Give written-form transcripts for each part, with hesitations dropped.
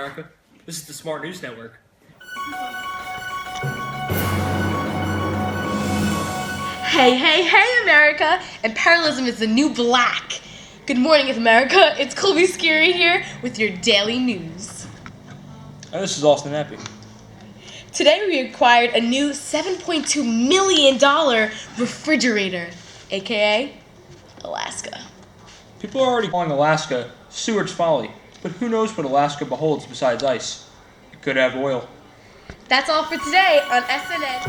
America. This is the Smart News Network. Hey, hey, hey, America! Imperialism is the new black. Good morning, America. It's Colby Scary here with your daily news. And this is Austin Epping. Today we acquired a new $7.2 million refrigerator, aka Alaska. People are already calling Alaska Seward's Folly, but who knows what Alaska beholds besides ice? It could have oil. That's all for today on SNN.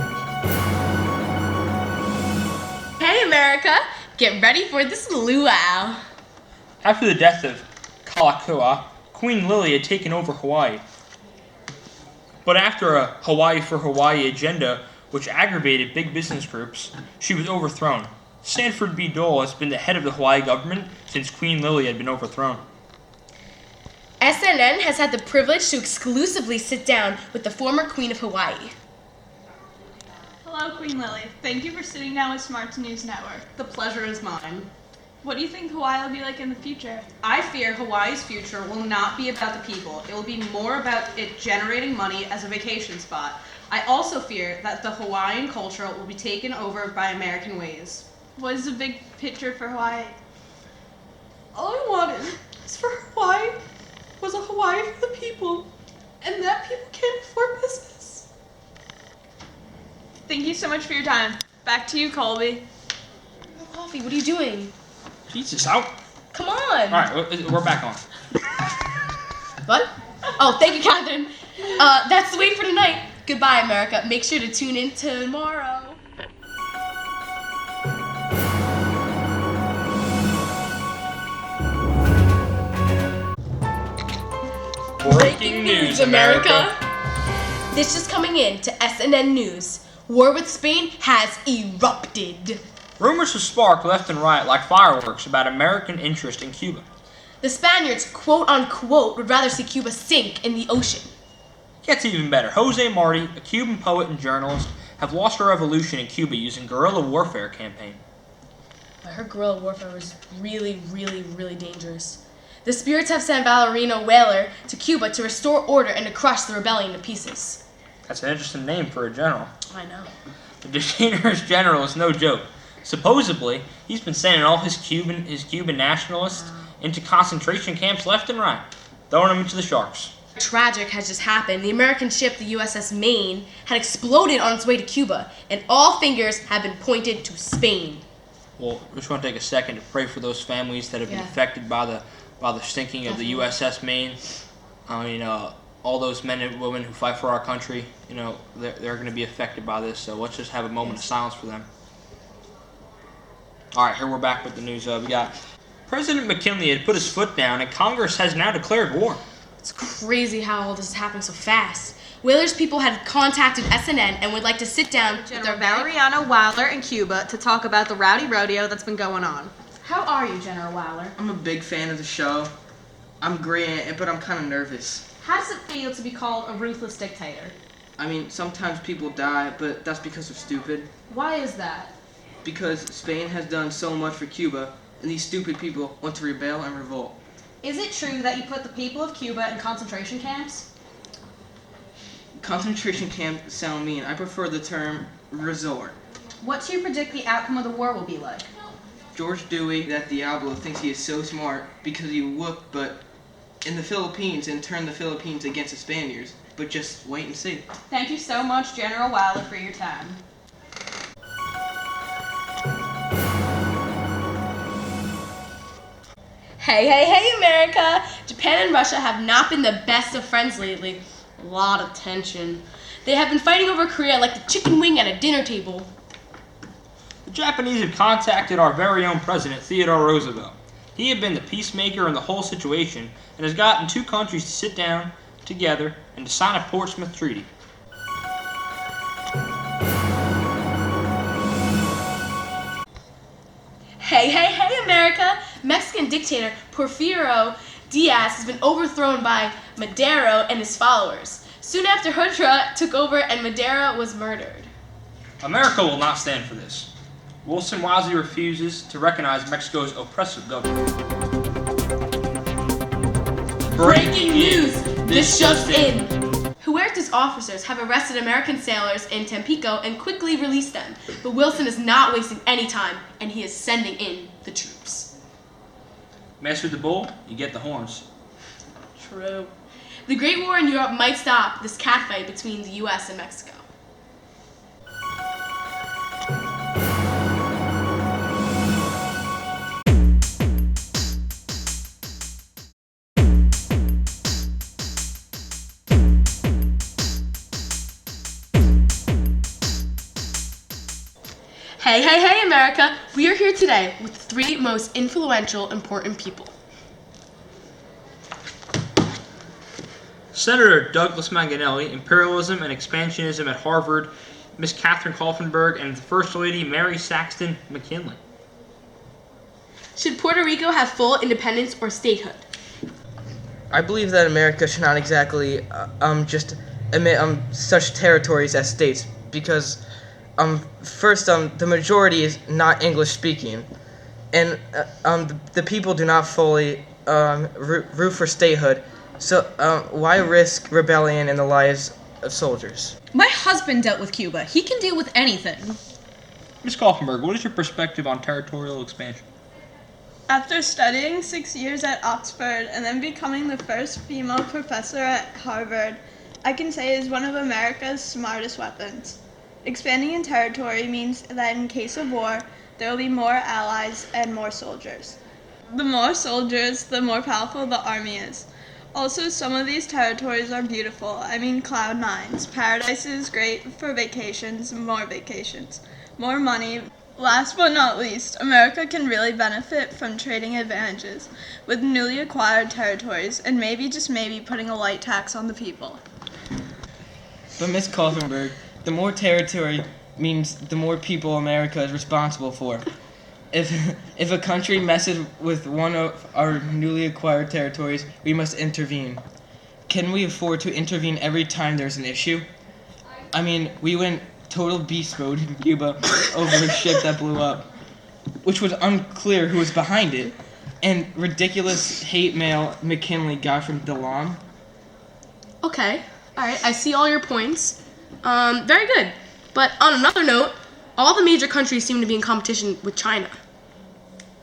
Hey, America! Get ready for this luau. After the death of Kalakaua, Queen Lily had taken over Hawaii. But after a Hawaii for Hawaii agenda, which aggravated big business groups, she was overthrown. Sanford B. Dole has been the head of the Hawaii government since Queen Lily had been overthrown. SNN has had the privilege to exclusively sit down with the former Queen of Hawaii. Hello, Queen Lily. Thank you for sitting down with Smart News Network. The pleasure is mine. What do you think Hawaii will be like in the future? I fear Hawaii's future will not be about the people. It will be more about it generating money as a vacation spot. I also fear that the Hawaiian culture will be taken over by American ways. What is the big picture for Hawaii? All I wanted was for Hawaii was a Hawaii for the people, and that people can't afford business. Thank you so much for your time. Back to you, Colby. Coffee, what are you doing? Jesus, out. Come on! Alright, we're back on. What? Oh, thank you, Catherine. That's the way for tonight. Goodbye, America. Make sure to tune in tomorrow. Breaking news, America. This is coming in to SNN News. War with Spain has erupted. Rumors have sparked left and right like fireworks about American interest in Cuba. The Spaniards, quote unquote, would rather see Cuba sink in the ocean. Gets even better. Jose Marti, a Cuban poet and journalist, have launched a revolution in Cuba using guerrilla warfare campaign. I heard guerrilla warfare was really, really, really dangerous. The spirits have sent Valerino Whaler to Cuba to restore order and to crush the rebellion to pieces. That's an interesting name for a general. I know. The dictator's general is no joke. Supposedly, he's been sending all his Cuban nationalists into concentration camps left and right, throwing them into the sharks. Tragic has just happened. The American ship, the USS Maine, had exploded on its way to Cuba, and all fingers have been pointed to Spain. Well, we just want to take a second to pray for those families that have been affected by the sinking of the USS Maine. I mean, all those men and women who fight for our country, you know, they're going to be affected by this. So let's just have a moment of silence for them. All right, here we're back with the news. We got President McKinley had put his foot down, and Congress has now declared war. It's crazy how all this is happening so fast. Whaler's people had contacted SNN and would like to sit down with General their Valeriano Whaler in Cuba to talk about the rowdy rodeo that's been going on. How are you, General Whaler? I'm a big fan of the show. I'm great, but I'm kind of nervous. How does it feel to be called a ruthless dictator? I mean, sometimes people die, but that's because they're stupid. Why is that? Because Spain has done so much for Cuba, and these stupid people want to rebel and revolt. Is it true that you put the people of Cuba in concentration camps? Concentration camps sound mean. I prefer the term resort. What do you predict the outcome of the war will be like? George Dewey, that Diablo, thinks he is so smart because he whooped but in the Philippines and turned the Philippines against the Spaniards. But just wait and see. Thank you so much, General Whaler, for your time. Hey, hey, hey, America! Japan and Russia have not been the best of friends lately. A lot of tension. They have been fighting over Korea like the chicken wing at a dinner table. The Japanese have contacted our very own president, Theodore Roosevelt. He had been the peacemaker in the whole situation and has gotten two countries to sit down together and to sign a Portsmouth Treaty. Hey, hey, hey, America! Mexican dictator Porfirio Diaz has been overthrown by Madero and his followers. Soon after Hutra took over and Madero was murdered. America will not stand for this. Wilson wisely refuses to recognize Mexico's oppressive government. Breaking news! This just in. Huerta's officers have arrested American sailors in Tampico and quickly released them. But Wilson is not wasting any time, and he is sending in the troops. Mess with the bull, you get the horns. True. The Great War in Europe might stop this catfight between the U.S. and Mexico. Hey, hey, hey, America! We are here today with the three most influential, important people. Senator Douglas Manganelli, Imperialism and Expansionism at Harvard, Miss Catherine Kaufenberg, and the First Lady Mary Saxton McKinley. Should Puerto Rico have full independence or statehood? I believe that America should not exactly just admit such territories as states because first the majority is not English speaking, and the people do not fully root for statehood. So why risk rebellion in the lives of soldiers? My husband dealt with Cuba. He can deal with anything. Miss Kaufenberg, what is your perspective on territorial expansion? After studying 6 years at Oxford and then becoming the first female professor at Harvard, I can say it is one of America's smartest weapons. Expanding in territory means that in case of war, there will be more allies and more soldiers. The more soldiers, the more powerful the army is. Also, some of these territories are beautiful. I mean, cloud nines. Paradise is great for vacations, more money. Last but not least, America can really benefit from trading advantages with newly acquired territories and maybe, just maybe, putting a light tax on the people. But Miss Kaufenberg, the more territory means the more people America is responsible for. If a country messes with one of our newly acquired territories, we must intervene. Can we afford to intervene every time there's an issue? I mean, we went total beast mode in Cuba over a ship that blew up, which was unclear who was behind it, and ridiculous hate mail McKinley got from DeLong. Okay, alright, I see all your points. Very good. But on another note, all the major countries seem to be in competition with China.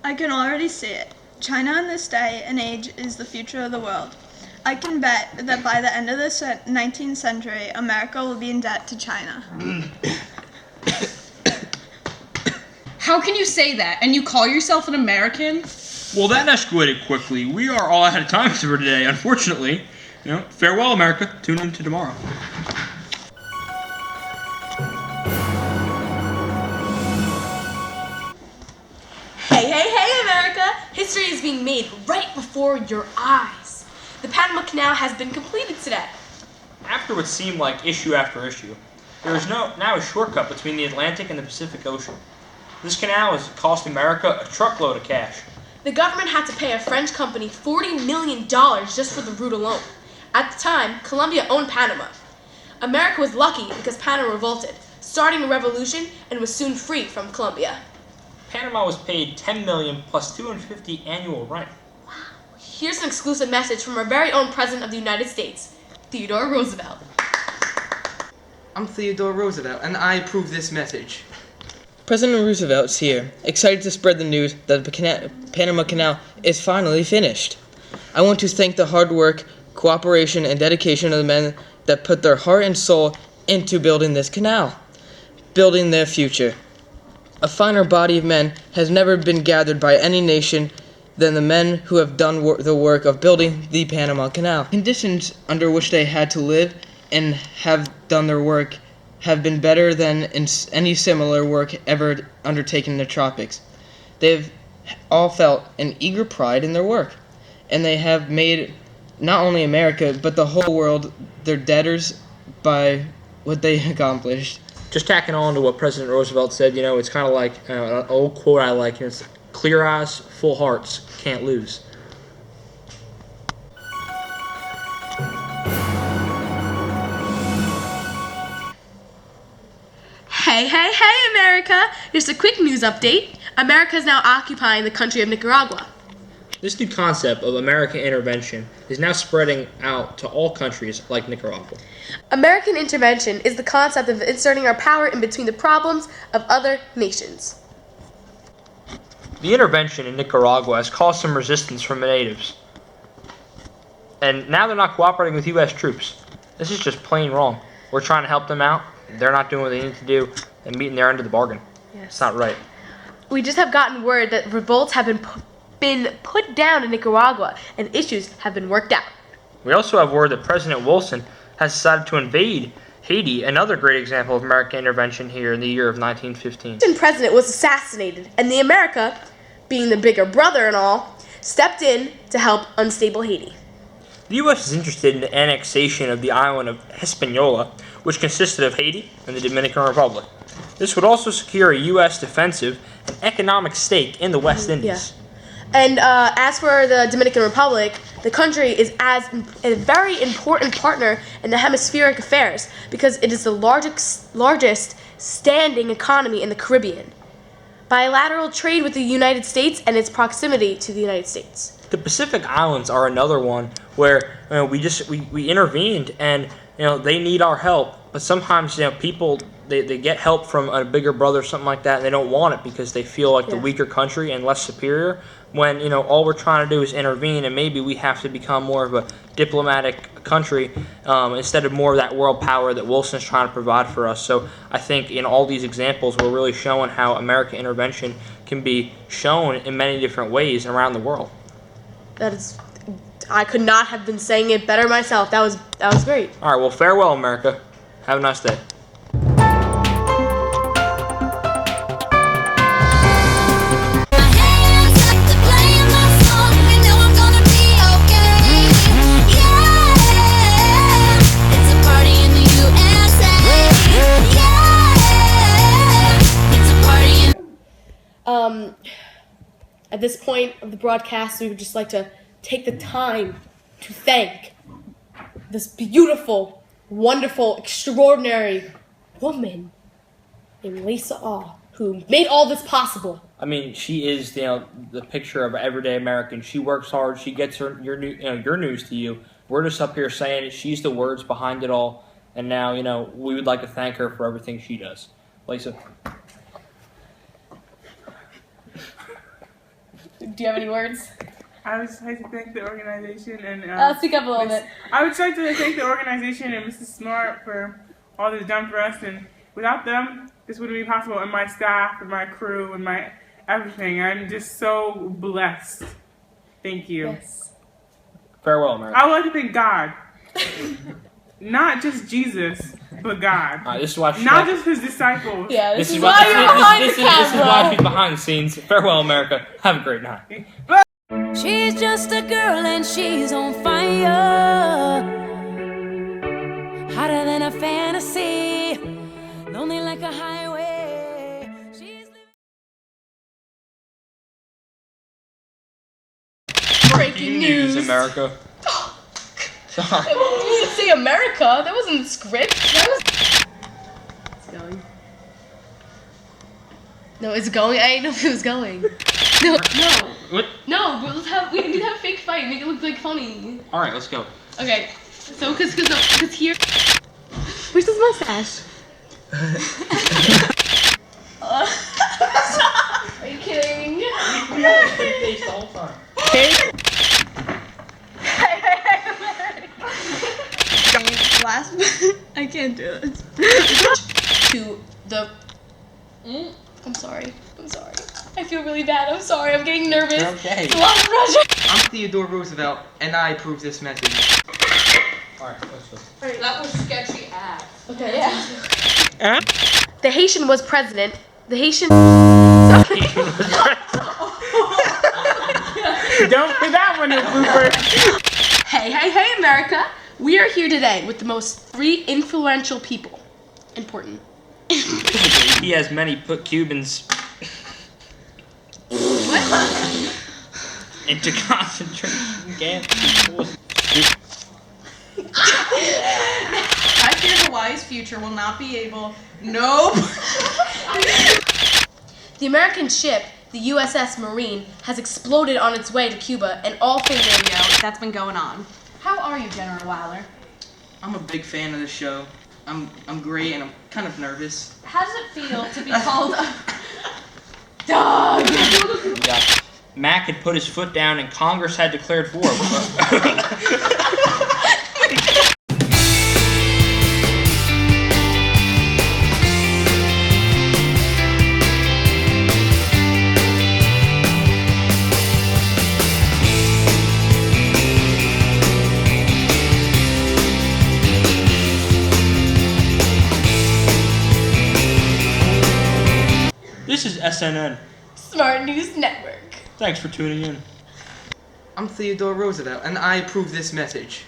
I can already see it. China in this day and age is the future of the world. I can bet that by the end of the 19th century, America will be in debt to China. How can you say that? And you call yourself an American? Well, that escalated quickly. We are all out of time for today, unfortunately. Farewell, America. Tune in to tomorrow. Hey, hey, hey, America! History is being made right before your eyes. The Panama Canal has been completed today. After what seemed like issue after issue, there is now a shortcut between the Atlantic and the Pacific Ocean. This canal has cost America a truckload of cash. The government had to pay a French company $40 million just for the route alone. At the time, Colombia owned Panama. America was lucky because Panama revolted, starting a revolution, and was soon free from Colombia. Panama was paid $10 million plus $250 annual rent. Here's an exclusive message from our very own President of the United States, Theodore Roosevelt. I'm Theodore Roosevelt, and I approve this message. President Roosevelt's here, excited to spread the news that the Panama Canal is finally finished. I want to thank the hard work, cooperation, and dedication of the men that put their heart and soul into building this canal, building their future. A finer body of men has never been gathered by any nation than the men who have done the work of building the Panama Canal. Conditions under which they had to live and have done their work have been better than in any similar work ever undertaken in the tropics. They have all felt an eager pride in their work, and they have made not only America, but the whole world their debtors by what they accomplished. Just tacking on to what President Roosevelt said, it's kind of like an old quote I like. It's clear eyes, full hearts, can't lose. Hey, hey, hey, America! Just a quick news update. America is now occupying the country of Nicaragua. This new concept of American intervention is now spreading out to all countries like Nicaragua. American intervention is the concept of inserting our power in between the problems of other nations. The intervention in Nicaragua has caused some resistance from the natives. And now they're not cooperating with U.S. troops. This is just plain wrong. We're trying to help them out. They're not doing what they need to do and meeting their end of the bargain. Yes. It's not right. We just have gotten word that revolts have been put down in Nicaragua and issues have been worked out. We also have word that President Wilson has decided to invade Haiti, another great example of American intervention here in the year of 1915. The president was assassinated, and the America, being the bigger brother and all, stepped in to help unstable Haiti. The U.S. is interested in the annexation of the island of Hispaniola, which consisted of Haiti and the Dominican Republic. This would also secure a U.S. defensive and economic stake in the West Indies. And as for the Dominican Republic, the country is a very important partner in the hemispheric affairs because it is the largest standing economy in the Caribbean. Bilateral trade with the United States and its proximity to the United States. The Pacific Islands are another one where we intervened and they need our help, but sometimes people they get help from a bigger brother or something like that and they don't want it because they feel like the weaker country and less superior when all we're trying to do is intervene, and maybe we have to become more of a diplomatic country instead of more of that world power that Wilson's trying to provide for us. So I think in all these examples we're really showing how American intervention can be shown in many different ways around the world. I could not have been saying it better myself. That was great. All right, well, farewell, America. Have a nice day. At this point of the broadcast, we would just like to take the time to thank this beautiful, wonderful, extraordinary woman named Lisa Awe, who made all this possible. I mean, she is the picture of an everyday American. She works hard. She gets your news to you. We're just up here saying it. She's the words behind it all. And now, we would like to thank her for everything she does. Lisa. Do you have any words? I would just like to thank the organization and Speak up a little bit. I would just like to thank the organization and Mrs. Smart for all they've done for us, and without them, this wouldn't be possible. And my staff, and my crew, and my everything. I'm just so blessed. Thank you. Yes. Farewell, America. I would like to thank God, not just Jesus, but God. All right, this is why Not just his disciples. Yeah, this is why you're behind this the is why camera. she's behind the scenes. Farewell, America. Have a great night. She's just a girl and she's on fire, hotter than a fantasy, lonely like a highway. She's Breaking news. America. Sorry. You didn't say America. That wasn't the script. It's going. No, it's going. I didn't know if it was going. No. What? No, but we need to have a fake fight. Make it look like funny. All right, let's go. Okay. So, cause here. Where's his mustache? Are you kidding? We have the same face the whole time. Last, I can't do this. To the. I'm sorry. I feel really bad. I'm sorry. I'm getting nervous. You're okay. It's a lot of pressure. I'm Theodore Roosevelt, and I approve this message. All right, let's go. That was sketchy ass. Okay, yeah. The Haitian was president. The Haitian. Don't put that one in blooper. Hey, America. We are here today with the most three influential people. Important. He has many put Cubans into concentration camps. I fear Hawaii's future will not be able. Nope. The American ship the USS Marine has exploded on its way to Cuba, and all things That's been going on. How are you, General Waller? I'm a big fan of the show. I'm great and I'm kind of nervous. How does it feel to be called a dog? Yeah. Mac had put his foot down and Congress had declared war. This is SNN. Smart News Network. Thanks for tuning in. I'm Theodore Roosevelt, and I approve this message.